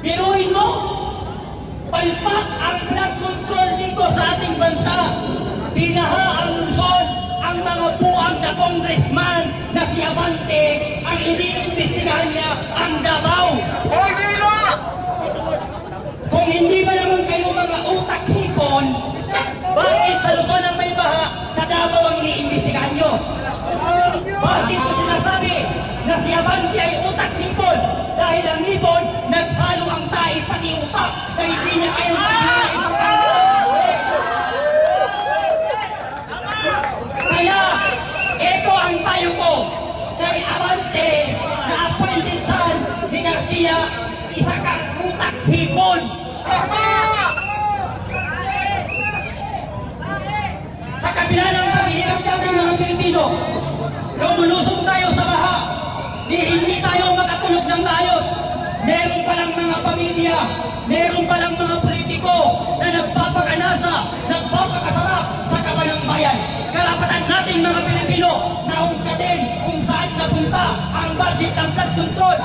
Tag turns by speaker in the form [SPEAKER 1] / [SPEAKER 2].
[SPEAKER 1] Biruin mo, palpak ang blood control dito sa ating bansa. Binaha ang Luzon, ang mga buang na congressman na si Abante, ang iniimbestigahan niya ang Davao. Kung hindi ba naman kayo mga utak hipon, bakit sa Luzon ang may baha, sa Davao ang iniimbestigahan nyo? Bakit ko sinasabi na si Abante ay utak hipon? Dahil ang hipon, naghalo ang tayo pati utak na hindi niya kayang paghilain Kaya, ito ang payo ko kay Abante na appointed son ni Garcia, isa kang utak hipon. Sa kabila ng paghihirap natin mga Pilipino, lumulusog tayo sa baha, hindi tayo makatulog ng maayos. Meron palang mga pamilya, meron palang mga politiko na nagpapaganasa, nagpapakasarap sa kaban ng bayan. Karapatan natin mga Pilipino na ungkatin kung saan napunta ang budget ng flood control.